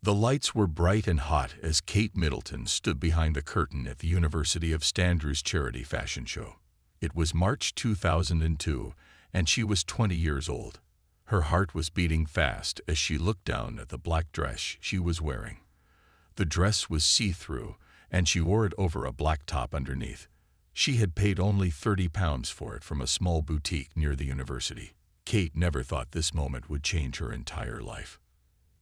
The lights were bright and hot as Kate Middleton stood behind the curtain at the University of St. Andrews charity fashion show. It was March 2002, and she was 20 years old. Her heart was beating fast as she looked down at the black dress she was wearing. The dress was see-through, and she wore it over a black top underneath. She had paid only £30 for it from a small boutique near the university. Kate never thought this moment would change her entire life.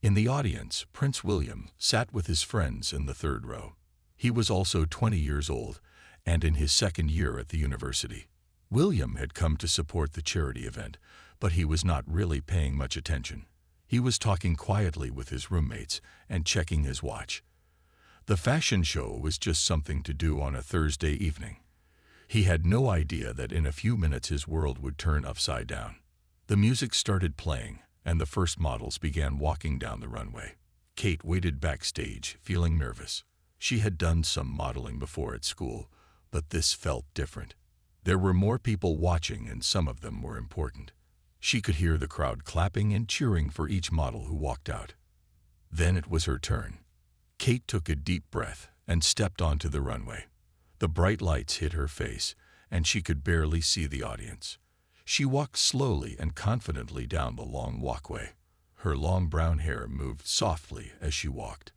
In the audience, Prince William sat with his friends in the third row. He was also 20 years old and in his second year at the university. William had come to support the charity event, but he was not really paying much attention. He was talking quietly with his roommates and checking his watch. The fashion show was just something to do on a Thursday evening. He had no idea that in a few minutes his world would turn upside down. The music started playing, and the first models began walking down the runway. Kate waited backstage, feeling nervous. She had done some modeling before at school, but this felt different. There were more people watching, and some of them were important. She could hear the crowd clapping and cheering for each model who walked out. Then it was her turn. Kate took a deep breath and stepped onto the runway. The bright lights hit her face, and she could barely see the audience. She walked slowly and confidently down the long walkway. Her long brown hair moved softly as she walked.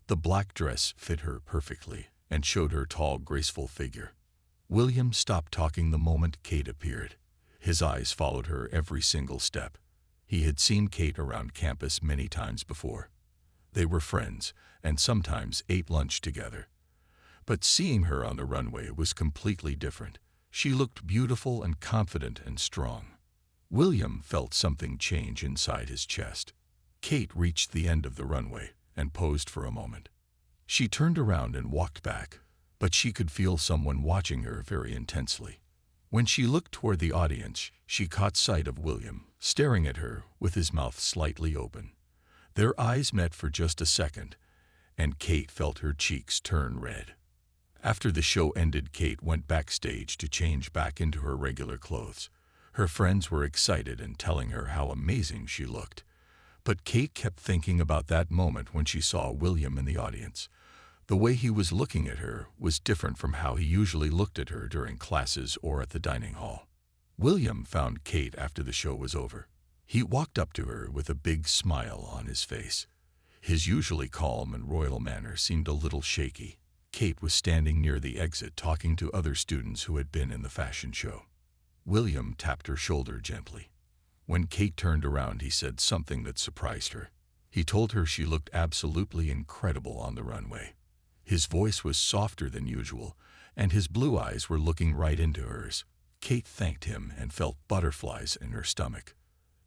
The black dress fit her perfectly and showed her tall, graceful figure. William stopped talking the moment Kate appeared. His eyes followed her every single step. He had seen Kate around campus many times before. They were friends and sometimes ate lunch together. But seeing her on the runway was completely different. She looked beautiful and confident and strong. William felt something change inside his chest. Kate reached the end of the runway and posed for a moment. She turned around and walked back, but she could feel someone watching her very intensely. When she looked toward the audience, she caught sight of William, staring at her with his mouth slightly open. Their eyes met for just a second, and Kate felt her cheeks turn red. After the show ended, Kate went backstage to change back into her regular clothes. Her friends were excited and telling her how amazing she looked. But Kate kept thinking about that moment when she saw William in the audience. The way he was looking at her was different from how he usually looked at her during classes or at the dining hall. William found Kate after the show was over. He walked up to her with a big smile on his face. His usually calm and royal manner seemed a little shaky. Kate was standing near the exit talking to other students who had been in the fashion show. William tapped her shoulder gently. When Kate turned around, he said something that surprised her. He told her she looked absolutely incredible on the runway. His voice was softer than usual, and his blue eyes were looking right into hers. Kate thanked him and felt butterflies in her stomach.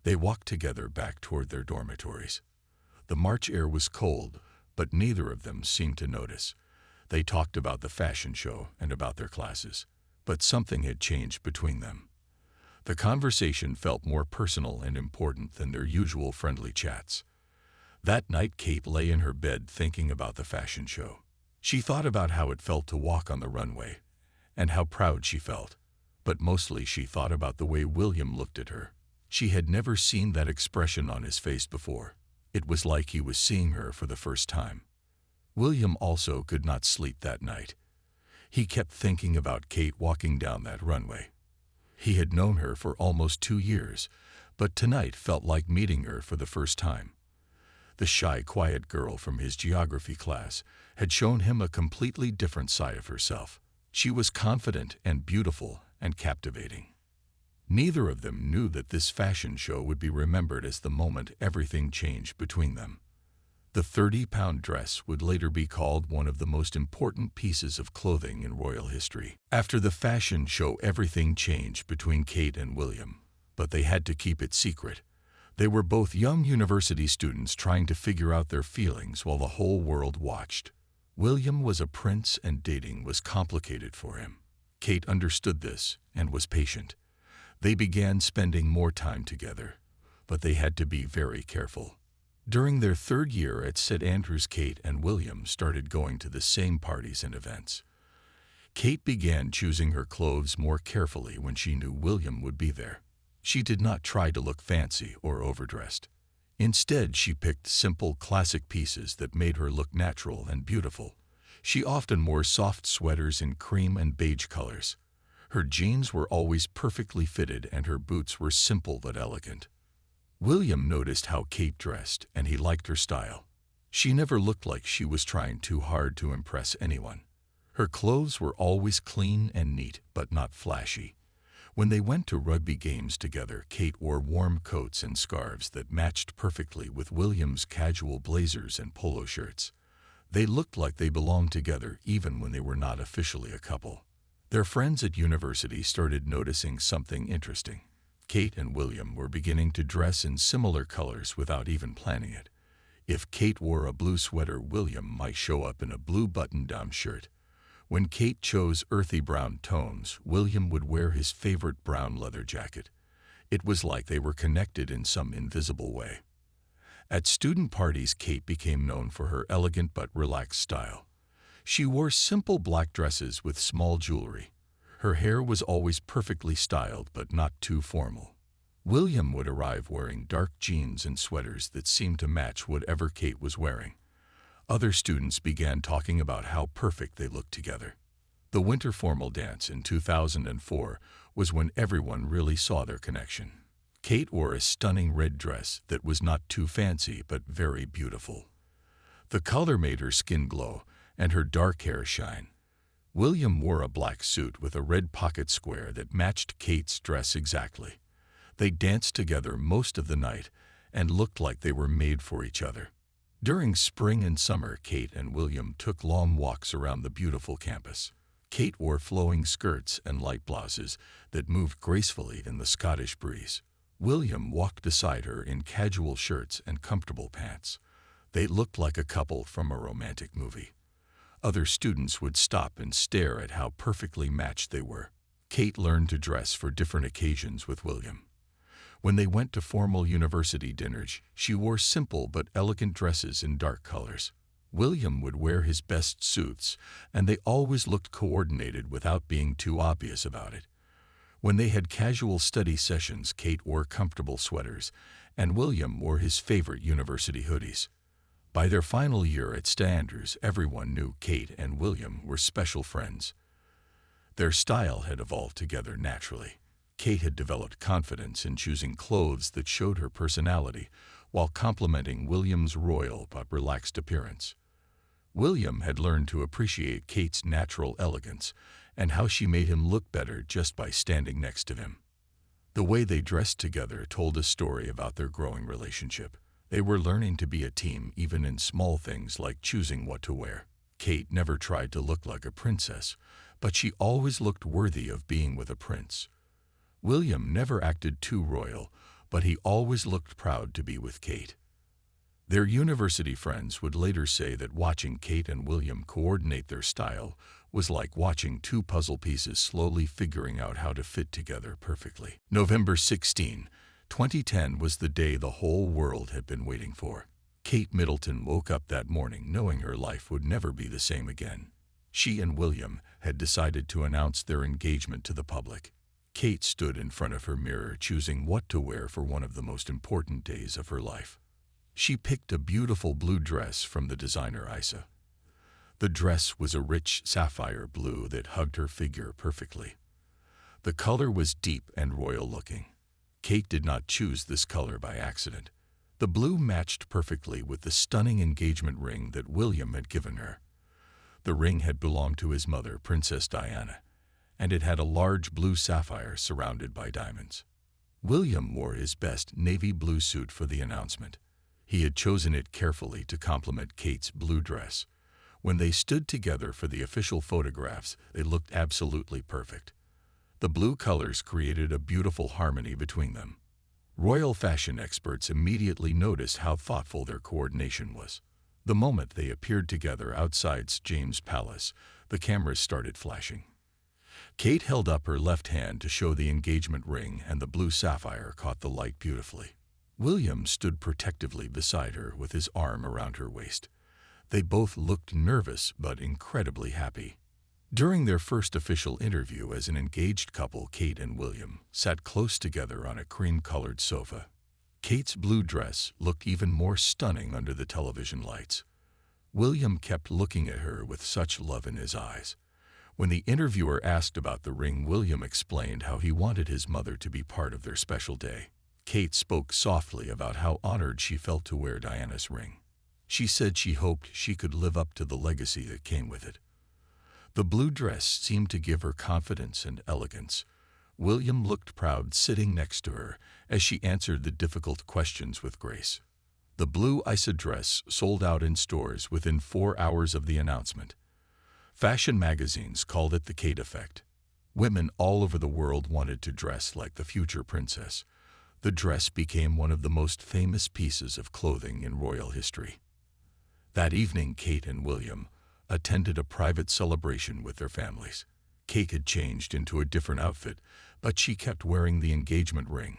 They walked together back toward their dormitories. The March air was cold, but neither of them seemed to notice. They talked about the fashion show and about their classes, but something had changed between them. The conversation felt more personal and important than their usual friendly chats. That night, Kate lay in her bed thinking about the fashion show. She thought about how it felt to walk on the runway and how proud she felt, but mostly she thought about the way William looked at her. She had never seen that expression on his face before. It was like he was seeing her for the first time. William also could not sleep that night. He kept thinking about Kate walking down that runway. He had known her for almost 2 years, but tonight felt like meeting her for the first time. The shy, quiet girl from his geography class had shown him a completely different side of herself. She was confident and beautiful and captivating. Neither of them knew that this fashion show would be remembered as the moment everything changed between them. The 30-pound dress would later be called one of the most important pieces of clothing in royal history. After the fashion show, everything changed between Kate and William, but they had to keep it secret. They were both young university students trying to figure out their feelings while the whole world watched. William was a prince and dating was complicated for him. Kate understood this and was patient. They began spending more time together, but they had to be very careful. During their third year at St. Andrews, Kate and William started going to the same parties and events. Kate began choosing her clothes more carefully when she knew William would be there. She did not try to look fancy or overdressed. Instead, she picked simple, classic pieces that made her look natural and beautiful. She often wore soft sweaters in cream and beige colors. Her jeans were always perfectly fitted and her boots were simple but elegant. William noticed how Kate dressed and he liked her style. She never looked like she was trying too hard to impress anyone. Her clothes were always clean and neat, but not flashy. When they went to rugby games together, Kate wore warm coats and scarves that matched perfectly with William's casual blazers and polo shirts. They looked like they belonged together even when they were not officially a couple. Their friends at university started noticing something interesting. Kate and William were beginning to dress in similar colors without even planning it. If Kate wore a blue sweater, William might show up in a blue button-down shirt. When Kate chose earthy brown tones, William would wear his favorite brown leather jacket. It was like they were connected in some invisible way. At student parties, Kate became known for her elegant but relaxed style. She wore simple black dresses with small jewelry. Her hair was always perfectly styled but not too formal. William would arrive wearing dark jeans and sweaters that seemed to match whatever Kate was wearing. Other students began talking about how perfect they looked together. The winter formal dance in 2004 was when everyone really saw their connection. Kate wore a stunning red dress that was not too fancy but very beautiful. The color made her skin glow and her dark hair shine. William wore a black suit with a red pocket square that matched Kate's dress exactly. They danced together most of the night and looked like they were made for each other. During spring and summer, Kate and William took long walks around the beautiful campus. Kate wore flowing skirts and light blouses that moved gracefully in the Scottish breeze. William walked beside her in casual shirts and comfortable pants. They looked like a couple from a romantic movie. Other students would stop and stare at how perfectly matched they were. Kate learned to dress for different occasions with William. When they went to formal university dinners, she wore simple but elegant dresses in dark colors. William would wear his best suits, and they always looked coordinated without being too obvious about it. When they had casual study sessions, Kate wore comfortable sweaters, and William wore his favorite university hoodies. By their final year at Standards, everyone knew Kate and William were special friends. Their style had evolved together naturally. Kate had developed confidence in choosing clothes that showed her personality, while complementing William's royal but relaxed appearance. William had learned to appreciate Kate's natural elegance and how she made him look better just by standing next to him. The way they dressed together told a story about their growing relationship. They were learning to be a team even in small things like choosing what to wear. Kate never tried to look like a princess, but she always looked worthy of being with a prince. William never acted too royal, but he always looked proud to be with Kate. Their university friends would later say that watching Kate and William coordinate their style was like watching two puzzle pieces slowly figuring out how to fit together perfectly. November 16, 2010 was the day the whole world had been waiting for. Kate Middleton woke up that morning knowing her life would never be the same again. She and William had decided to announce their engagement to the public. Kate stood in front of her mirror choosing what to wear for one of the most important days of her life. She picked a beautiful blue dress from the designer Isa. The dress was a rich sapphire blue that hugged her figure perfectly. The color was deep and royal-looking. Kate did not choose this color by accident. The blue matched perfectly with the stunning engagement ring that William had given her. The ring had belonged to his mother, Princess Diana, and it had a large blue sapphire surrounded by diamonds. William wore his best navy blue suit for the announcement. He had chosen it carefully to complement Kate's blue dress. When they stood together for the official photographs, they looked absolutely perfect. The blue colors created a beautiful harmony between them. Royal fashion experts immediately noticed how thoughtful their coordination was. The moment they appeared together outside James Palace, the cameras started flashing. Kate held up her left hand to show the engagement ring, and the blue sapphire caught the light beautifully. William stood protectively beside her with his arm around her waist. They both looked nervous but incredibly happy. During their first official interview as an engaged couple, Kate and William sat close together on a cream-colored sofa. Kate's blue dress looked even more stunning under the television lights. William kept looking at her with such love in his eyes. When the interviewer asked about the ring, William explained how he wanted his mother to be part of their special day. Kate spoke softly about how honored she felt to wear Diana's ring. She said she hoped she could live up to the legacy that came with it. The blue dress seemed to give her confidence and elegance. William looked proud sitting next to her as she answered the difficult questions with grace. The blue Isa dress sold out in stores within 4 hours of the announcement. Fashion magazines called it the Kate effect. Women all over the world wanted to dress like the future princess. The dress became one of the most famous pieces of clothing in royal history. That evening, Kate and William attended a private celebration with their families. Kate had changed into a different outfit, but she kept wearing the engagement ring.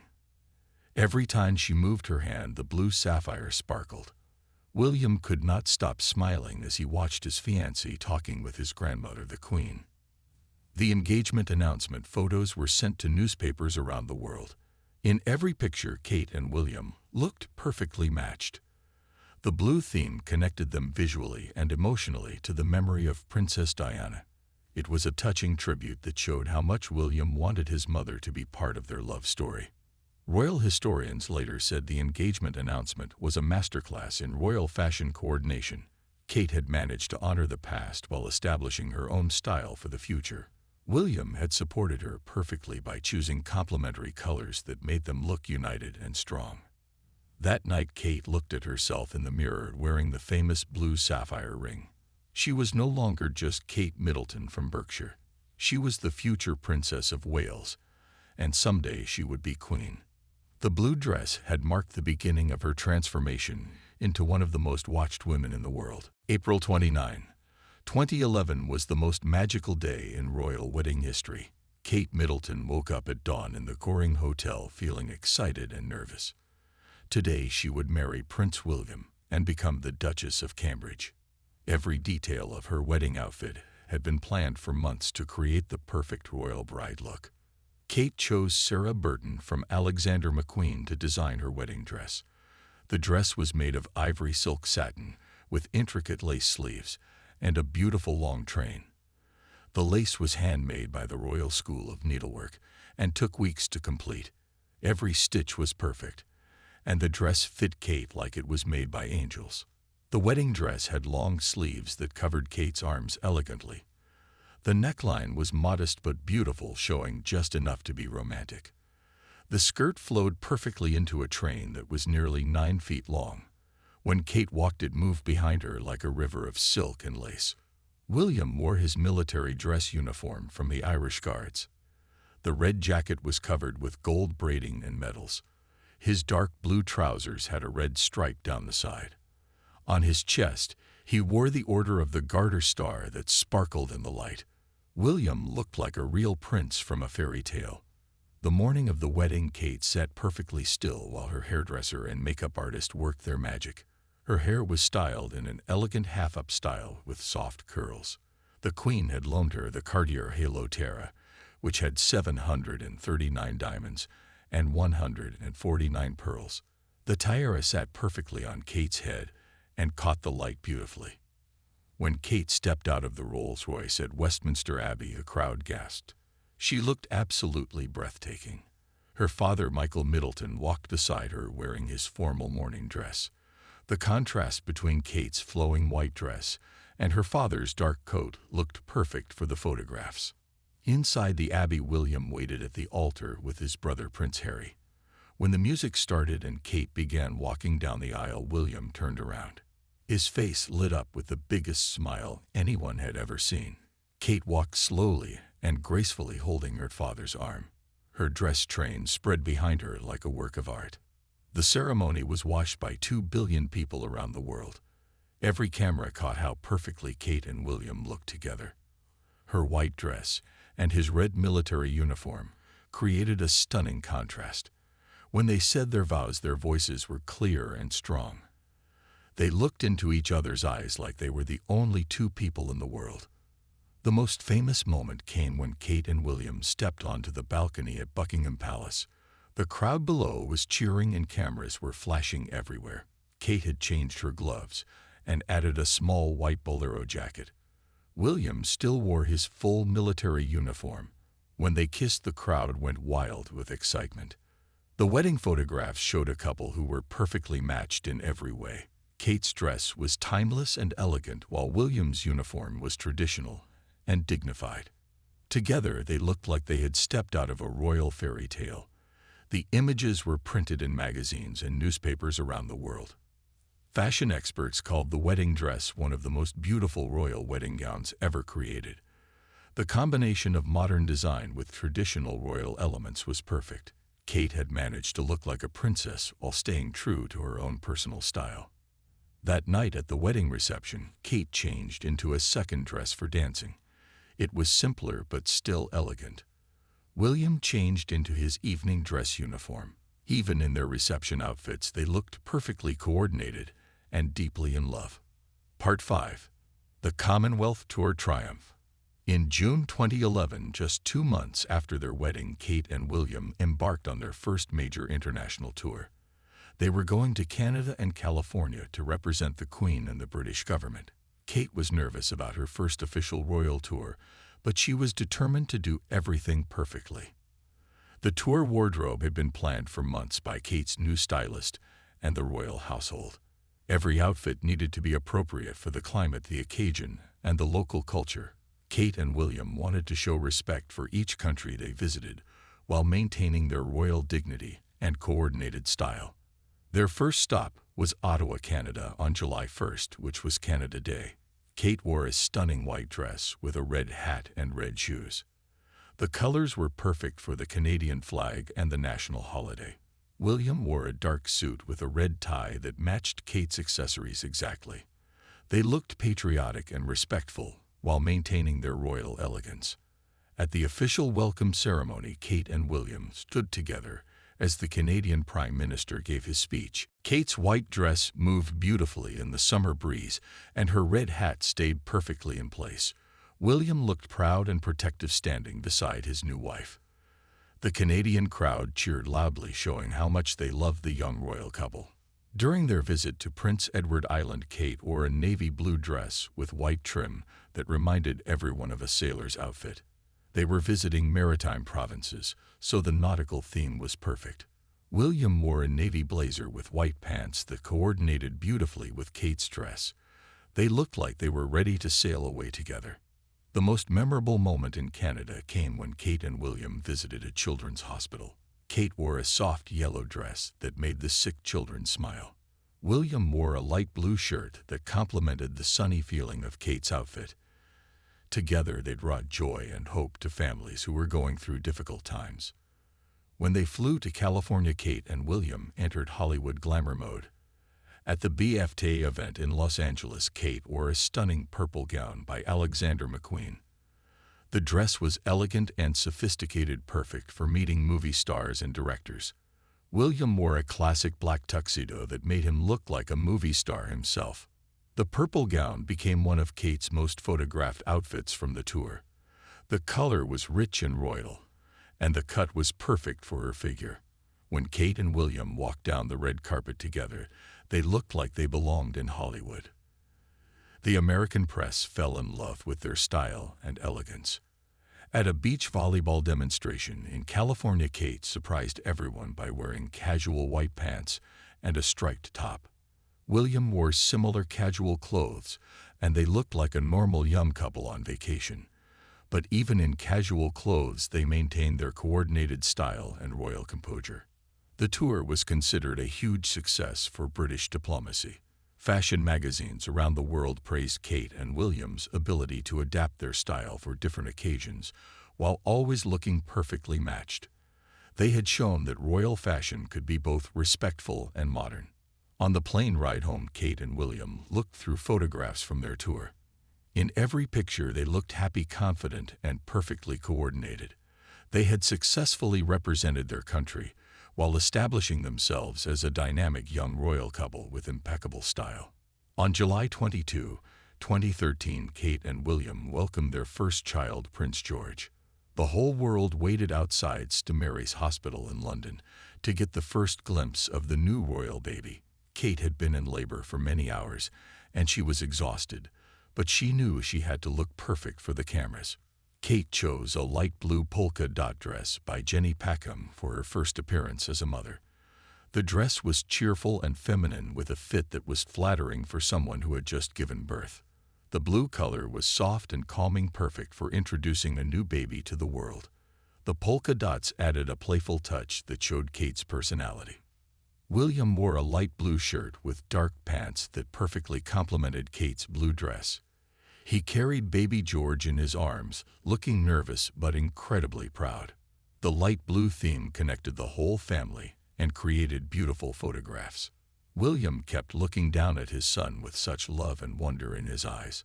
Every time she moved her hand, the blue sapphire sparkled. William could not stop smiling as he watched his fiancée talking with his grandmother, the Queen. The engagement announcement photos were sent to newspapers around the world. In every picture, Kate and William looked perfectly matched. The blue theme connected them visually and emotionally to the memory of Princess Diana. It was a touching tribute that showed how much William wanted his mother to be part of their love story. Royal historians later said the engagement announcement was a masterclass in royal fashion coordination. Kate had managed to honor the past while establishing her own style for the future. William had supported her perfectly by choosing complementary colors that made them look united and strong. That night, Kate looked at herself in the mirror wearing the famous blue sapphire ring. She was no longer just Kate Middleton from Berkshire. She was the future Princess of Wales, and someday she would be Queen. The blue dress had marked the beginning of her transformation into one of the most watched women in the world. April 29, 2011 was the most magical day in royal wedding history. Kate Middleton woke up at dawn in the Goring Hotel feeling excited and nervous. Today she would marry Prince William and become the Duchess of Cambridge. Every detail of her wedding outfit had been planned for months to create the perfect royal bride look. Kate chose Sarah Burton from Alexander McQueen to design her wedding dress. The dress was made of ivory silk satin with intricate lace sleeves and a beautiful long train. The lace was handmade by the Royal School of Needlework and took weeks to complete. Every stitch was perfect, and the dress fit Kate like it was made by angels. The wedding dress had long sleeves that covered Kate's arms elegantly. The neckline was modest but beautiful, showing just enough to be romantic. The skirt flowed perfectly into a train that was nearly 9 feet long. When Kate walked, it moved behind her like a river of silk and lace. William wore his military dress uniform from the Irish Guards. The red jacket was covered with gold braiding and medals. His dark blue trousers had a red stripe down the side. On his chest, he wore the Order of the Garter Star that sparkled in the light. William looked like a real prince from a fairy tale. The morning of the wedding, Kate sat perfectly still while her hairdresser and makeup artist worked their magic. Her hair was styled in an elegant half-up style with soft curls. The Queen had loaned her the Cartier Halo Terra, which had 739 diamonds and 149 pearls. The tiara sat perfectly on Kate's head and caught the light beautifully. When Kate stepped out of the Rolls-Royce at Westminster Abbey, the crowd gasped. She looked absolutely breathtaking. Her father, Michael Middleton, walked beside her wearing his formal morning dress. The contrast between Kate's flowing white dress and her father's dark coat looked perfect for the photographs. Inside the Abbey, William waited at the altar with his brother Prince Harry. When the music started and Kate began walking down the aisle, William turned around. His face lit up with the biggest smile anyone had ever seen. Kate walked slowly and gracefully, holding her father's arm. Her dress train spread behind her like a work of art. The ceremony was watched by 2 billion people around the world. Every camera caught how perfectly Kate and William looked together. Her white dress and his red military uniform created a stunning contrast. When they said their vows, their voices were clear and strong. They looked into each other's eyes like they were the only 2 people in the world. The most famous moment came when Kate and William stepped onto the balcony at Buckingham Palace. The crowd below was cheering and cameras were flashing everywhere. Kate had changed her gloves and added a small white bolero jacket. William still wore his full military uniform. When they kissed, the crowd went wild with excitement. The wedding photographs showed a couple who were perfectly matched in every way. Kate's dress was timeless and elegant, while William's uniform was traditional and dignified. Together, they looked like they had stepped out of a royal fairy tale. The images were printed in magazines and newspapers around the world. Fashion experts called the wedding dress one of the most beautiful royal wedding gowns ever created. The combination of modern design with traditional royal elements was perfect. Kate had managed to look like a princess while staying true to her own personal style. That night at the wedding reception, Kate changed into a second dress for dancing. It was simpler but still elegant. William changed into his evening dress uniform. Even in their reception outfits, they looked perfectly coordinated and deeply in love. Part 5. The Commonwealth Tour Triumph. In June 2011, just 2 months after their wedding, Kate and William embarked on their first major international tour. They were going to Canada and California to represent the Queen and the British government. Kate was nervous about her first official royal tour, but she was determined to do everything perfectly. The tour wardrobe had been planned for months by Kate's new stylist and the royal household. Every outfit needed to be appropriate for the climate, the occasion, and the local culture. Kate and William wanted to show respect for each country they visited while maintaining their royal dignity and coordinated style. Their first stop was Ottawa, Canada, on July 1st, which was Canada Day. Kate wore a stunning white dress with a red hat and red shoes. The colors were perfect for the Canadian flag and the national holiday. William wore a dark suit with a red tie that matched Kate's accessories exactly. They looked patriotic and respectful while maintaining their royal elegance. At the official welcome ceremony, Kate and William stood together as the Canadian Prime Minister gave his speech. Kate's white dress moved beautifully in the summer breeze, and her red hat stayed perfectly in place. William looked proud and protective standing beside his new wife. The Canadian crowd cheered loudly, showing how much they loved the young royal couple. During their visit to Prince Edward Island, Kate wore a navy blue dress with white trim that reminded everyone of a sailor's outfit. They were visiting maritime provinces, so the nautical theme was perfect. William wore a navy blazer with white pants that coordinated beautifully with Kate's dress. They looked like they were ready to sail away together. The most memorable moment in Canada came when Kate and William visited a children's hospital. Kate wore a soft yellow dress that made the sick children smile. William wore a light blue shirt that complemented the sunny feeling of Kate's outfit. Together, they brought joy and hope to families who were going through difficult times. When they flew to California, Kate and William entered Hollywood glamour mode. At the BFTA event in Los Angeles, Kate wore a stunning purple gown by Alexander McQueen. The dress was elegant and sophisticated, perfect for meeting movie stars and directors. William wore a classic black tuxedo that made him look like a movie star himself. The purple gown became one of Kate's most photographed outfits from the tour. The color was rich and royal, and the cut was perfect for her figure. When Kate and William walked down the red carpet together, they looked like they belonged in Hollywood. The American press fell in love with their style and elegance. At a beach volleyball demonstration in California, Kate surprised everyone by wearing casual white pants and a striped top. William wore similar casual clothes, and they looked like a normal young couple on vacation. But even in casual clothes, they maintained their coordinated style and royal composure. The tour was considered a huge success for British diplomacy. Fashion magazines around the world praised Kate and William's ability to adapt their style for different occasions, while always looking perfectly matched. They had shown that royal fashion could be both respectful and modern. On the plane ride home, Kate and William looked through photographs from their tour. In every picture, they looked happy, confident, and perfectly coordinated. They had successfully represented their country while establishing themselves as a dynamic young royal couple with impeccable style. On July 22, 2013, Kate and William welcomed their first child, Prince George. The whole world waited outside St. Mary's Hospital in London to get the first glimpse of the new royal baby. Kate had been in labor for many hours, and she was exhausted, but she knew she had to look perfect for the cameras. Kate chose a light blue polka dot dress by Jenny Packham for her first appearance as a mother. The dress was cheerful and feminine with a fit that was flattering for someone who had just given birth. The blue color was soft and calming, perfect for introducing a new baby to the world. The polka dots added a playful touch that showed Kate's personality. William wore a light blue shirt with dark pants that perfectly complemented Kate's blue dress. He carried baby George in his arms, looking nervous but incredibly proud. The light blue theme connected the whole family and created beautiful photographs. William kept looking down at his son with such love and wonder in his eyes.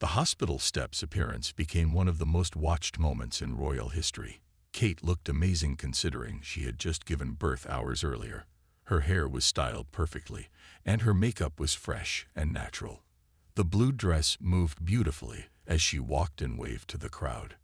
The hospital steps appearance became one of the most watched moments in royal history. Kate looked amazing considering she had just given birth hours earlier. Her hair was styled perfectly, and her makeup was fresh and natural. The blue dress moved beautifully as she walked and waved to the crowd.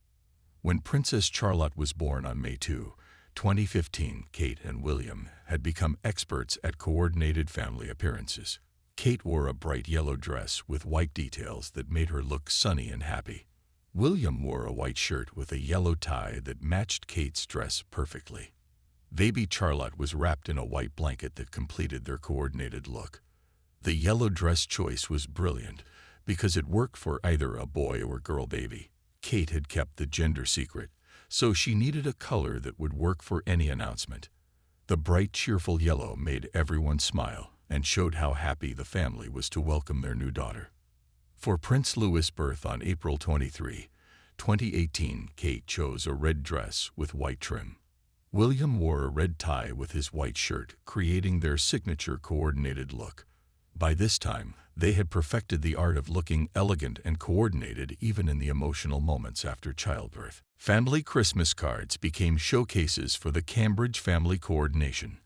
When Princess Charlotte was born on May 2, 2015, Kate and William had become experts at coordinated family appearances. Kate wore a bright yellow dress with white details that made her look sunny and happy. William wore a white shirt with a yellow tie that matched Kate's dress perfectly. Baby Charlotte was wrapped in a white blanket that completed their coordinated look. The yellow dress choice was brilliant because it worked for either a boy or girl baby. Kate had kept the gender secret, so she needed a color that would work for any announcement. The bright, cheerful yellow made everyone smile and showed how happy the family was to welcome their new daughter. For Prince Louis' birth on April 23, 2018, Kate chose a red dress with white trim. William wore a red tie with his white shirt, creating their signature coordinated look. By this time, they had perfected the art of looking elegant and coordinated even in the emotional moments after childbirth. Family Christmas cards became showcases for the Cambridge family coordination.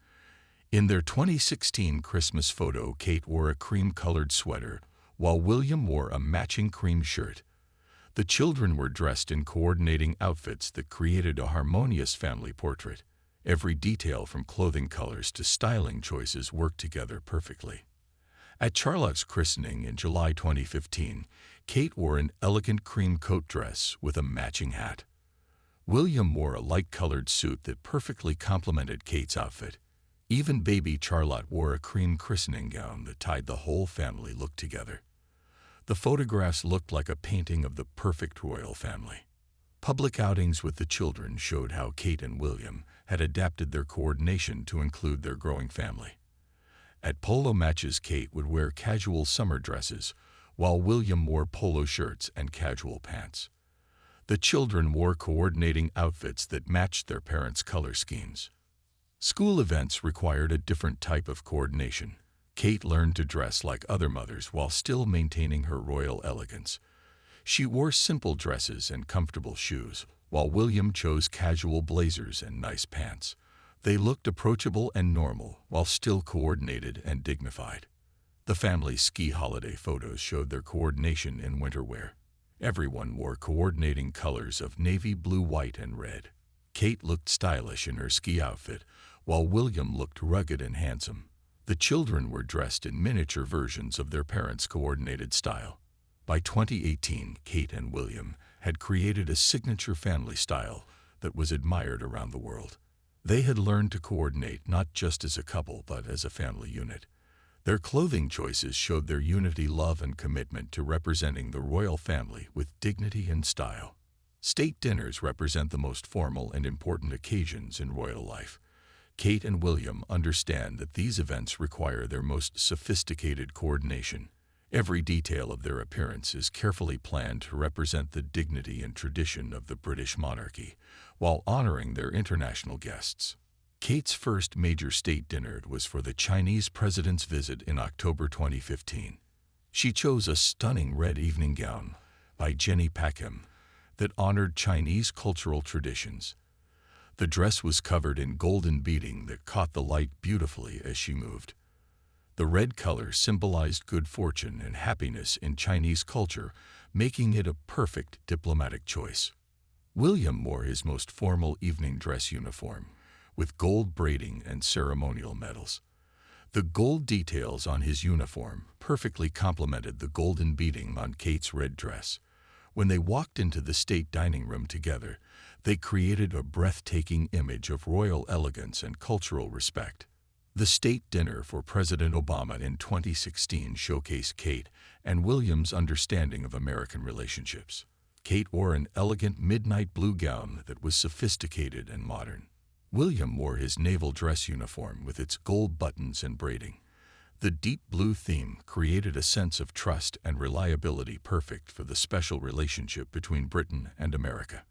In their 2016 Christmas photo, Kate wore a cream-colored sweater, while William wore a matching cream shirt. The children were dressed in coordinating outfits that created a harmonious family portrait. Every detail from clothing colors to styling choices worked together perfectly. At Charlotte's christening in July 2015, Kate wore an elegant cream coat dress with a matching hat. William wore a light-colored suit that perfectly complemented Kate's outfit. Even baby Charlotte wore a cream christening gown that tied the whole family look together. The photographs looked like a painting of the perfect royal family. Public outings with the children showed how Kate and William had adapted their coordination to include their growing family. At polo matches, Kate would wear casual summer dresses, while William wore polo shirts and casual pants. The children wore coordinating outfits that matched their parents' color schemes. School events required a different type of coordination. Kate learned to dress like other mothers while still maintaining her royal elegance. She wore simple dresses and comfortable shoes, while William chose casual blazers and nice pants. They looked approachable and normal, while still coordinated and dignified. The family's ski holiday photos showed their coordination in winter wear. Everyone wore coordinating colors of navy blue, white, and red. Kate looked stylish in her ski outfit, while William looked rugged and handsome. The children were dressed in miniature versions of their parents' coordinated style. By 2018, Kate and William had created a signature family style that was admired around the world. They had learned to coordinate not just as a couple but as a family unit. Their clothing choices showed their unity, love, and commitment to representing the royal family with dignity and style. State dinners represent the most formal and important occasions in royal life. Kate and William understand that these events require their most sophisticated coordination. Every detail of their appearance is carefully planned to represent the dignity and tradition of the British monarchy, while honoring their international guests. Kate's first major state dinner was for the Chinese president's visit in October 2015. She chose a stunning red evening gown by Jenny Packham that honored Chinese cultural traditions. The dress was covered in golden beading that caught the light beautifully as she moved. The red color symbolized good fortune and happiness in Chinese culture, making it a perfect diplomatic choice. William wore his most formal evening dress uniform, with gold braiding and ceremonial medals. The gold details on his uniform perfectly complemented the golden beading on Kate's red dress. When they walked into the state dining room together, they created a breathtaking image of royal elegance and cultural respect. The state dinner for President Obama in 2016 showcased Kate and William's understanding of American relationships. Kate wore an elegant midnight blue gown that was sophisticated and modern. William wore his naval dress uniform with its gold buttons and braiding. The deep blue theme created a sense of trust and reliability perfect for the special relationship between Britain and America.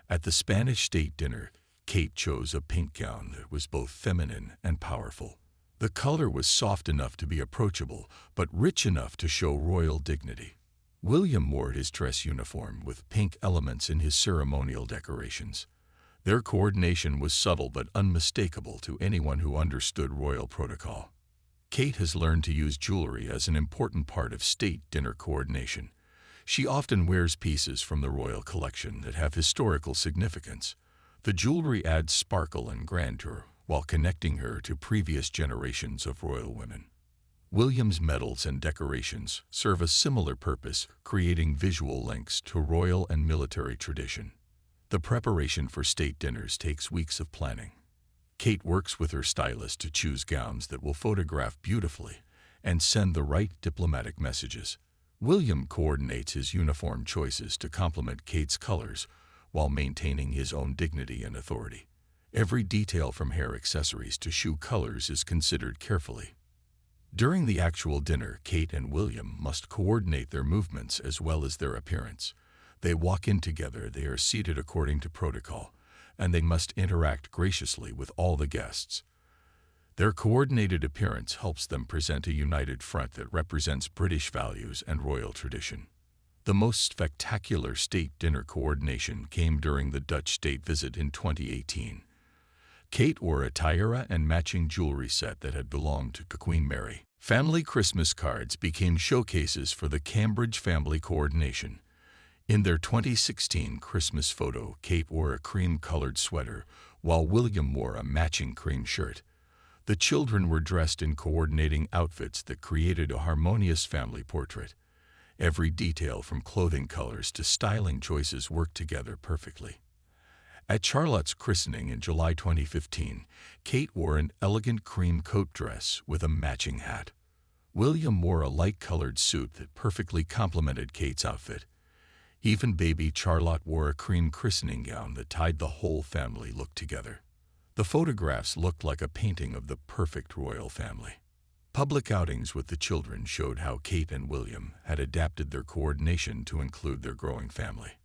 At the Spanish state dinner, Kate chose a pink gown that was both feminine and powerful. The color was soft enough to be approachable, but rich enough to show royal dignity. William wore his dress uniform with pink elements in his ceremonial decorations. Their coordination was subtle but unmistakable to anyone who understood royal protocol. Kate has learned to use jewelry as an important part of state dinner coordination. She often wears pieces from the royal collection that have historical significance. The jewelry adds sparkle and grandeur while connecting her to previous generations of royal women. William's medals and decorations serve a similar purpose, creating visual links to royal and military tradition. The preparation for state dinners takes weeks of planning. Kate works with her stylist to choose gowns that will photograph beautifully and send the right diplomatic messages. William coordinates his uniform choices to complement Kate's colors while maintaining his own dignity and authority. Every detail from hair accessories to shoe colors is considered carefully. During the actual dinner, Kate and William must coordinate their movements as well as their appearance. They walk in together, they are seated according to protocol, and they must interact graciously with all the guests. Their coordinated appearance helps them present a united front that represents British values and royal tradition. The most spectacular state dinner coordination came during the Dutch state visit in 2018. Kate wore a tiara and matching jewelry set that had belonged to Queen Mary. Family Christmas cards became showcases for the Cambridge family coordination. In their 2016 Christmas photo, Kate wore a cream-colored sweater, while William wore a matching cream shirt. The children were dressed in coordinating outfits that created a harmonious family portrait. Every detail from clothing colors to styling choices worked together perfectly. At Charlotte's christening in July 2015, Kate wore an elegant cream coat dress with a matching hat. William wore a light-colored suit that perfectly complemented Kate's outfit. Even baby Charlotte wore a cream christening gown that tied the whole family look together. The photographs looked like a painting of the perfect royal family. Public outings with the children showed how Kate and William had adapted their coordination to include their growing family.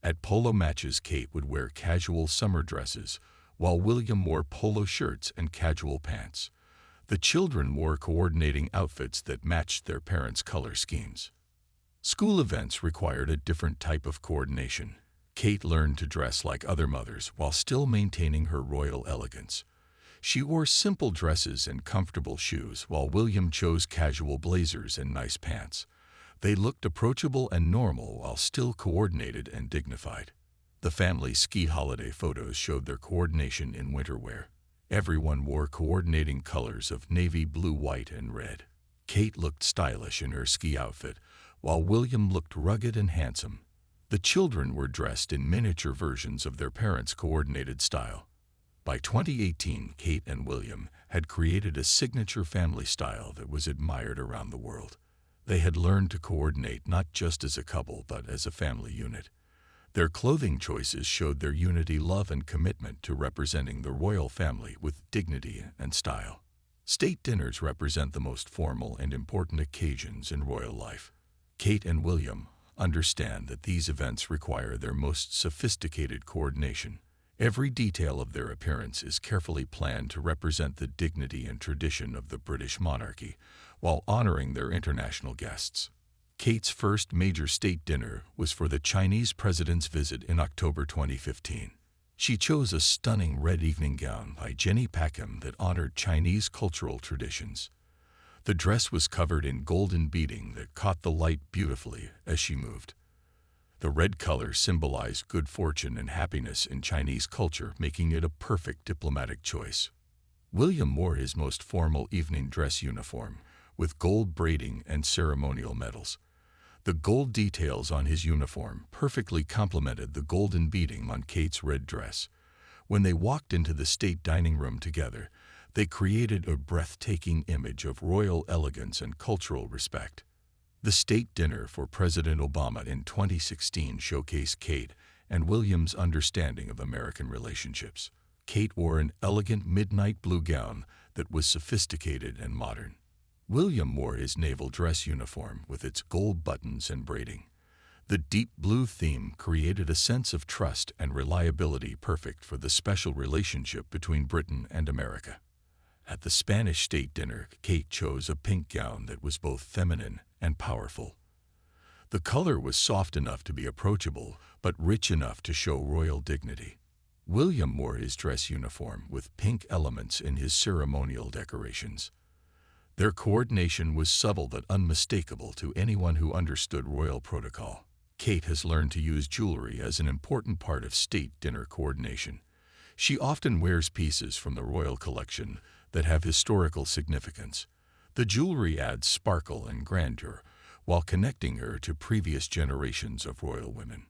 At polo matches, Kate would wear casual summer dresses, while William wore polo shirts and casual pants. The children wore coordinating outfits that matched their parents' color schemes. School events required a different type of coordination. Kate learned to dress like other mothers while still maintaining her royal elegance. She wore simple dresses and comfortable shoes, while William chose casual blazers and nice pants. They looked approachable and normal while still coordinated and dignified. The family's ski holiday photos showed their coordination in winter wear. Everyone wore coordinating colors of navy blue, white, and red. Kate looked stylish in her ski outfit, while William looked rugged and handsome. The children were dressed in miniature versions of their parents' coordinated style. By 2018, Kate and William had created a signature family style that was admired around the world. They had learned to coordinate not just as a couple but as a family unit. Their clothing choices showed their unity, love, and commitment to representing the royal family with dignity and style. State dinners represent the most formal and important occasions in royal life. Kate and William understand that these events require their most sophisticated coordination. Every detail of their appearance is carefully planned to represent the dignity and tradition of the British monarchy, while honoring their international guests. Kate's first major state dinner was for the Chinese president's visit in October 2015. She chose a stunning red evening gown by Jenny Packham that honored Chinese cultural traditions. The dress was covered in golden beading that caught the light beautifully as she moved. The red color symbolized good fortune and happiness in Chinese culture, making it a perfect diplomatic choice. William wore his most formal evening dress uniform, with gold braiding and ceremonial medals. The gold details on his uniform perfectly complemented the golden beading on Kate's red dress. When they walked into the state dining room together, they created a breathtaking image of royal elegance and cultural respect. The state dinner for President Obama in 2016 showcased Kate and William's understanding of American relationships. Kate wore an elegant midnight blue gown that was sophisticated and modern. William wore his naval dress uniform with its gold buttons and braiding. The deep blue theme created a sense of trust and reliability perfect for the special relationship between Britain and America. At the Spanish state dinner, Kate chose a pink gown that was both feminine and powerful. The color was soft enough to be approachable, but rich enough to show royal dignity. William wore his dress uniform with pink elements in his ceremonial decorations. Their coordination was subtle but unmistakable to anyone who understood royal protocol. Kate has learned to use jewelry as an important part of state dinner coordination. She often wears pieces from the royal collection that have historical significance. The jewelry adds sparkle and grandeur, while connecting her to previous generations of royal women.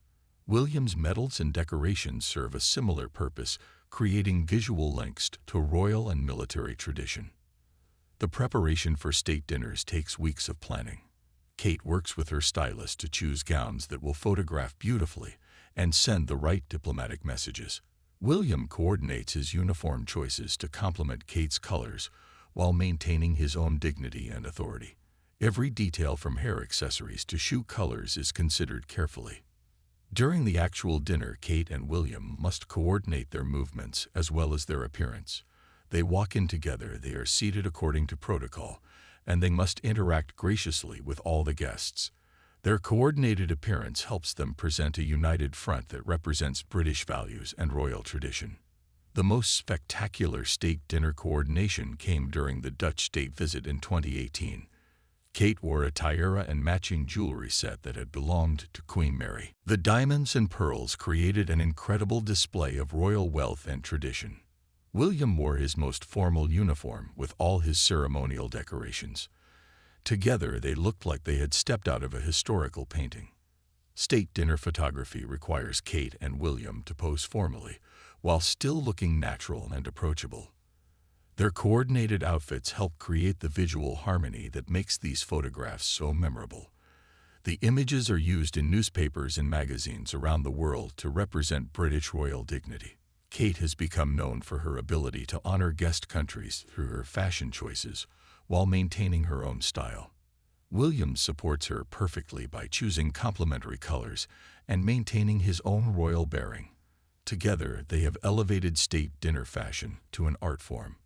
William's medals and decorations serve a similar purpose, creating visual links to royal and military tradition. The preparation for state dinners takes weeks of planning. Kate works with her stylist to choose gowns that will photograph beautifully and send the right diplomatic messages. William coordinates his uniform choices to complement Kate's colors while maintaining his own dignity and authority. Every detail from hair accessories to shoe colors is considered carefully. During the actual dinner, Kate and William must coordinate their movements as well as their appearance. They walk in together, they are seated according to protocol, and they must interact graciously with all the guests. Their coordinated appearance helps them present a united front that represents British values and royal tradition. The most spectacular state dinner coordination came during the Dutch state visit in 2018. Kate wore a tiara and matching jewelry set that had belonged to Queen Mary. The diamonds and pearls created an incredible display of royal wealth and tradition. William wore his most formal uniform with all his ceremonial decorations. Together, they looked like they had stepped out of a historical painting. State dinner photography requires Kate and William to pose formally, while still looking natural and approachable. Their coordinated outfits help create the visual harmony that makes these photographs so memorable. The images are used in newspapers and magazines around the world to represent British royal dignity. Kate has become known for her ability to honor guest countries through her fashion choices while maintaining her own style. William supports her perfectly by choosing complementary colors and maintaining his own royal bearing. Together, they have elevated state dinner fashion to an art form.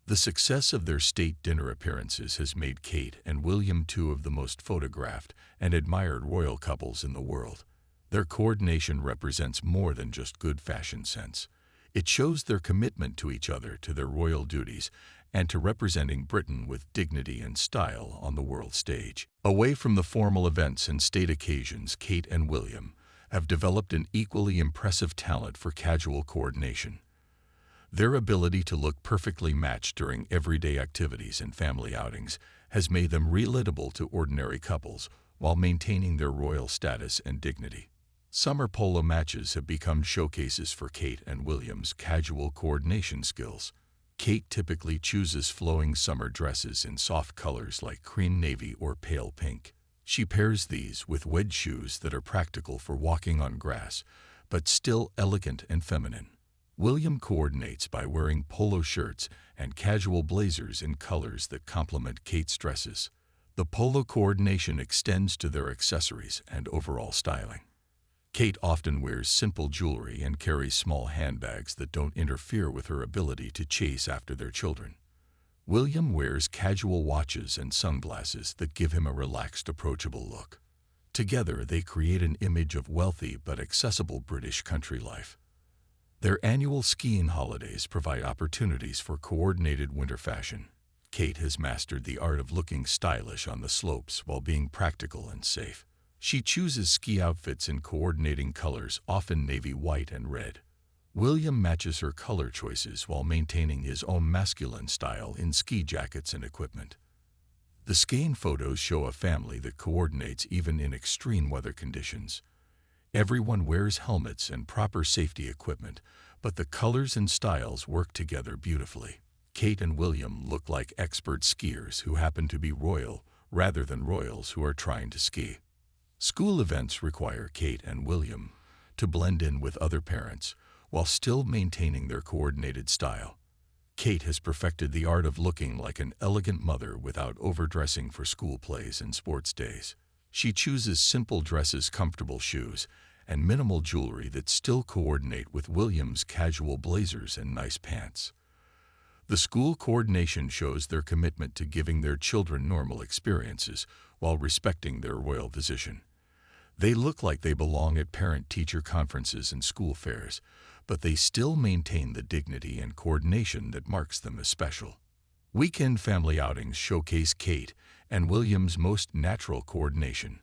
The success of their state dinner appearances has made Kate and William two of the most photographed and admired royal couples in the world. Their coordination represents more than just good fashion sense. It shows their commitment to each other, to their royal duties, and to representing Britain with dignity and style on the world stage. Away from the formal events and state occasions, Kate and William have developed an equally impressive talent for casual coordination. Their ability to look perfectly matched during everyday activities and family outings has made them relatable to ordinary couples while maintaining their royal status and dignity. Summer polo matches have become showcases for Kate and William's casual coordination skills. Kate typically chooses flowing summer dresses in soft colors like cream navy or pale pink. She pairs these with wedge shoes that are practical for walking on grass, but still elegant and feminine. William coordinates by wearing polo shirts and casual blazers in colors that complement Kate's dresses. The polo coordination extends to their accessories and overall styling. Kate often wears simple jewelry and carries small handbags that don't interfere with her ability to chase after their children. William wears casual watches and sunglasses that give him a relaxed, approachable look. Together, they create an image of wealthy but accessible British country life. Their annual skiing holidays provide opportunities for coordinated winter fashion. Kate has mastered the art of looking stylish on the slopes while being practical and safe. She chooses ski outfits in coordinating colors, often navy white and red. William matches her color choices while maintaining his own masculine style in ski jackets and equipment. The skiing photos show a family that coordinates even in extreme weather conditions. Everyone wears helmets and proper safety equipment, but the colors and styles work together beautifully. Kate and William look like expert skiers who happen to be royal rather than royals who are trying to ski. School events require Kate and William to blend in with other parents while still maintaining their coordinated style. Kate has perfected the art of looking like an elegant mother without overdressing for school plays and sports days. She chooses simple dresses, comfortable shoes, and minimal jewelry that still coordinate with William's casual blazers and nice pants. The school coordination shows their commitment to giving their children normal experiences while respecting their royal position. They look like they belong at parent-teacher conferences and school fairs, but they still maintain the dignity and coordination that marks them as special. Weekend family outings showcase Kate and William's most natural coordination.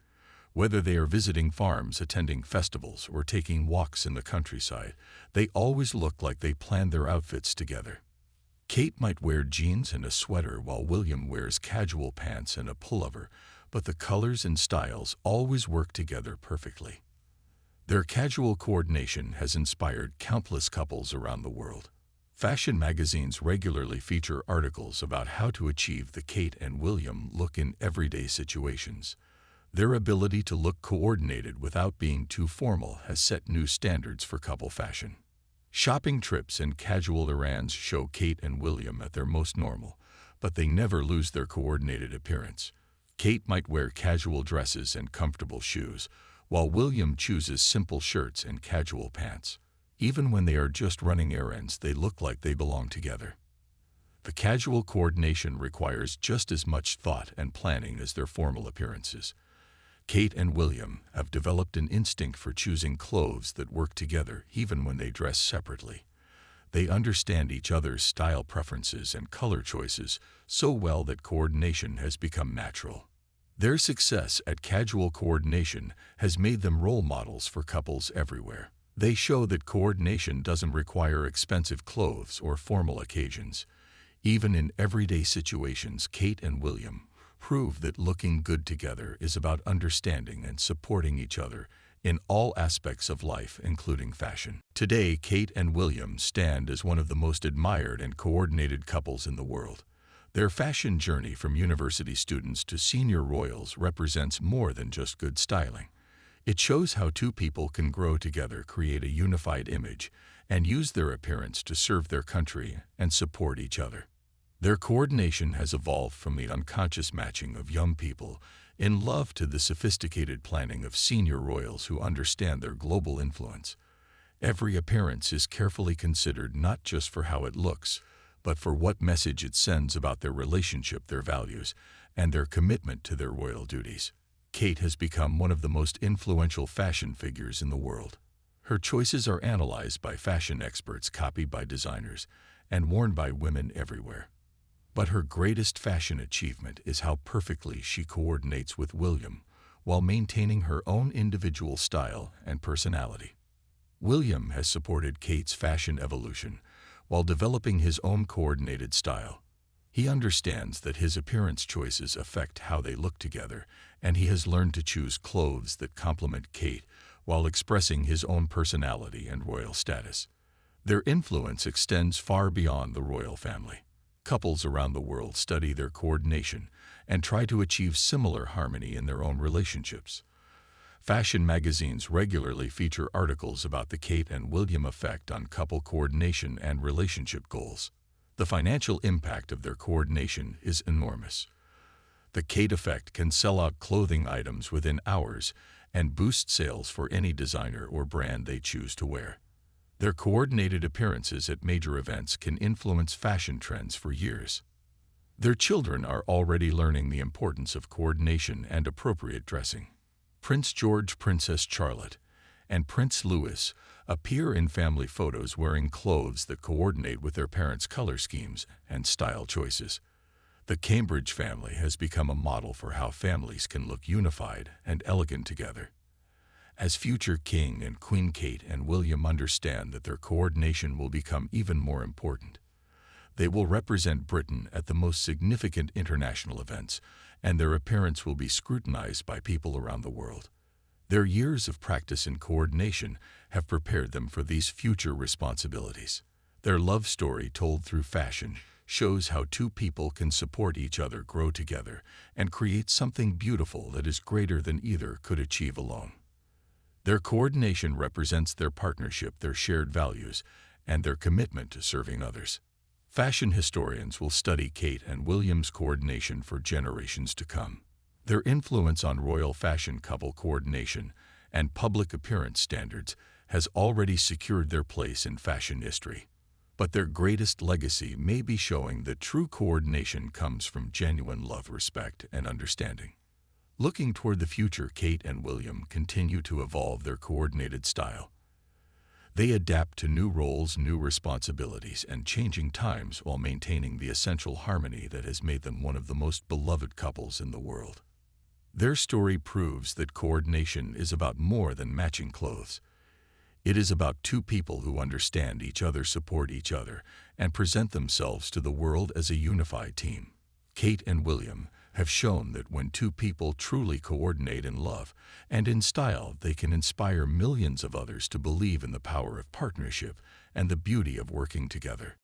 Whether they are visiting farms, attending festivals, or taking walks in the countryside, they always look like they planned their outfits together. Kate might wear jeans and a sweater while William wears casual pants and a pullover, but the colors and styles always work together perfectly. Their casual coordination has inspired countless couples around the world. Fashion magazines regularly feature articles about how to achieve the Kate and William look in everyday situations. Their ability to look coordinated without being too formal has set new standards for couple fashion. Shopping trips and casual errands show Kate and William at their most normal, but they never lose their coordinated appearance. Kate might wear casual dresses and comfortable shoes, while William chooses simple shirts and casual pants. Even when they are just running errands, they look like they belong together. The casual coordination requires just as much thought and planning as their formal appearances. Kate and William have developed an instinct for choosing clothes that work together even when they dress separately. They understand each other's style preferences and color choices so well that coordination has become natural. Their success at casual coordination has made them role models for couples everywhere. They show that coordination doesn't require expensive clothes or formal occasions. Even in everyday situations, Kate and William prove that looking good together is about understanding and supporting each other in all aspects of life, including fashion. Today, Kate and William stand as one of the most admired and coordinated couples in the world. Their fashion journey from university students to senior royals represents more than just good styling. It shows how two people can grow together, create a unified image, and use their appearance to serve their country and support each other. Their coordination has evolved from the unconscious matching of young people in love to the sophisticated planning of senior royals who understand their global influence. Every appearance is carefully considered not just for how it looks, but for what message it sends about their relationship, their values, and their commitment to their royal duties. Kate has become one of the most influential fashion figures in the world. Her choices are analyzed by fashion experts, copied by designers, and worn by women everywhere. But her greatest fashion achievement is how perfectly she coordinates with William while maintaining her own individual style and personality. William has supported Kate's fashion evolution while developing his own coordinated style. He understands that his appearance choices affect how they look together, and he has learned to choose clothes that complement Kate while expressing his own personality and royal status. Their influence extends far beyond the royal family. Couples around the world study their coordination and try to achieve similar harmony in their own relationships. Fashion magazines regularly feature articles about the Kate and William effect on couple coordination and relationship goals. The financial impact of their coordination is enormous. The Kate effect can sell out clothing items within hours and boost sales for any designer or brand they choose to wear. Their coordinated appearances at major events can influence fashion trends for years. Their children are already learning the importance of coordination and appropriate dressing. Prince George, Princess Charlotte, and Prince Louis appear in family photos wearing clothes that coordinate with their parents' color schemes and style choices. The Cambridge family has become a model for how families can look unified and elegant together. As future King and Queen Kate and William understand that their coordination will become even more important, they will represent Britain at the most significant international events, and their appearance will be scrutinized by people around the world. Their years of practice in coordination have prepared them for these future responsibilities. Their love story, told through fashion, shows how two people can support each other, grow together, and create something beautiful that is greater than either could achieve alone. Their coordination represents their partnership, their shared values, and their commitment to serving others. Fashion historians will study Kate and William's coordination for generations to come. Their influence on royal fashion, couple coordination, and public appearance standards has already secured their place in fashion history. But their greatest legacy may be showing that true coordination comes from genuine love, respect, and understanding. Looking toward the future, Kate and William continue to evolve their coordinated style. They adapt to new roles, new responsibilities, and changing times while maintaining the essential harmony that has made them one of the most beloved couples in the world. Their story proves that coordination is about more than matching clothes. It is about two people who understand each other, support each other, and present themselves to the world as a unified team. Kate and William have shown that when two people truly coordinate in love and in style, they can inspire millions of others to believe in the power of partnership and the beauty of working together.